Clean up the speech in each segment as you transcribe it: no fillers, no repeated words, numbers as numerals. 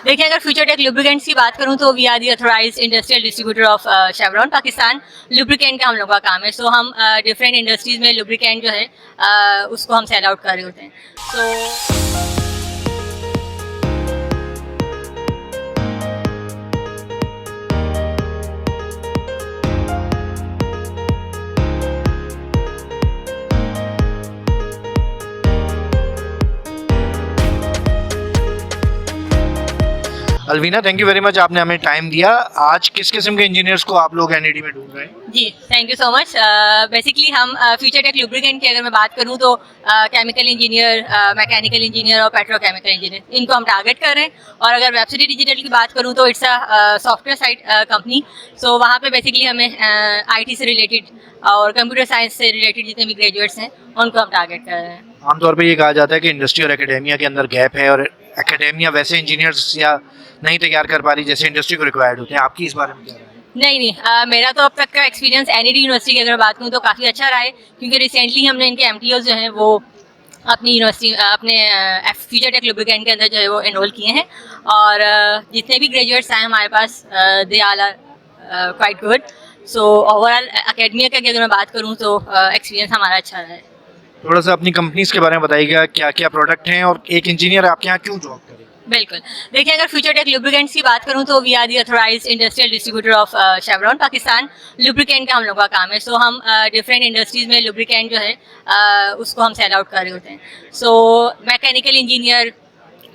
देखिए, अगर future take lubricants की बात करूं तो we are the authorized industrial distributor of Chevron Pakistan. Lubricant का हम लोग का काम है। सो हम डिफरेंट इंडस्ट्रीज में लुब्रिकेंट जो है उसको हम सेल आउट कर रहे होते हैं। So Alvina, thank you very much, आपने हमें टाइम दिया। आज किस किस्म के इंजीनियर्स को आप लोग एनईडी में ढूंढ रहे हैं? जी, thank you so much. Basically हम फ्यूचर टेक लुब्रिकेंट की अगर मैं बात करूं तो केमिकल इंजीनियर, मैकेनिकल इंजीनियर और पेट्रोकेमिकल इंजीनियर, इनको हम टारगेट कर रहे हैं। और अगर वेबसिटी डिजिटल की बात करूं तो it's a software site company. So वहाँ पे बेसिकली हमें आईटी से रिलेटेड और कंप्यूटर साइंस से रिलेटेड जितने भी ग्रेजुएट्स हैं उनको हम टारगेट कर रहे हैं। आमतौर पे ये कहा जाता है कि इंडस्ट्री और एकेडेमिया के अंदर गैप है और एकेडेमिया वैसे इंजीनियर्स या नहीं तैयार कर पा रही जैसे इंडस्ट्री को रिक्वायर्ड होते हैं। आपकी इस बारे में क्या राय है? नहीं, मेरा तो अब तक का एक्सपीरियंस एनईडी यूनिवर्सिटी की अगर बात करूँ तो काफ़ी अच्छा रहा है, क्योंकि रिसेंटली हमने इनके एमटीओज जो हैं वो अपनी यूनिवर्सिटी अपने फ्यूचर टेक लुब्रिकेंट के अंदर जो है वो एनरोल किए हैं। और जितने भी ग्रेजुएट्स आए हमारे पास they all are quite good. So overall academia का अगर मैं बात करूँ तो एक्सपीरियंस हमारा अच्छा रहा है। थोड़ा सा अपनी कंपनीज के बारे में बताइएगा, क्या क्या प्रोडक्ट हैं और एक इंजीनियर आपके यहाँ क्यों जॉब करे? बिल्कुल। देखिए, अगर फ्यूचर टेक लुब्रिकेंट्स की बात करूं तो we are the authorized industrial distributor of Chevron Pakistan. Lubricant का हम लोग का काम है। सो हम डिफरेंट इंडस्ट्रीज में लुब्रिकेंट जो है उसको हम सेल आउट कर रहे होते हैं। So mechanical engineer,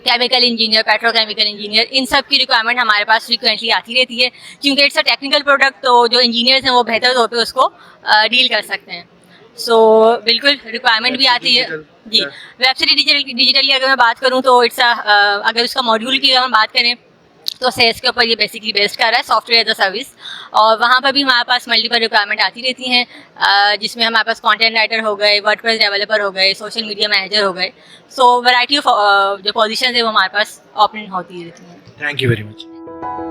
chemical engineer, petrochemical engineer, इन सब की रिक्वायरमेंट हमारे पास फ्रीक्वेंटली आती रहती है, क्योंकि इट्स अ टेक्निकल प्रोडक्ट। तो जो इंजीनियर्स हैं वो बेहतर तौर पे उसको डील कर सकते हैं। सो बिल्कुल रिक्वायरमेंट भी आती है। जी, वेबसाइट डिजिटली अगर मैं बात करूँ तो इट्स अगर उसका मॉड्यूल की अगर हम बात करें तो सेल्स के ऊपर ये बेसिकली बेस्ड कर रहा है, सॉफ्टवेयर एज अ सर्विस। और वहाँ पर भी हमारे पास मल्टीपल रिक्वायरमेंट आती रहती हैं, जिसमें हमारे पास कंटेंट राइटर हो गए, वर्डप्रेस डेवलपर हो गए, सोशल मीडिया मैनेजर हो गए। सो वैरायटी ऑफ जो पोजीशंस है वो हमारे पास ओपन होती रहती हैं। Thank you very much.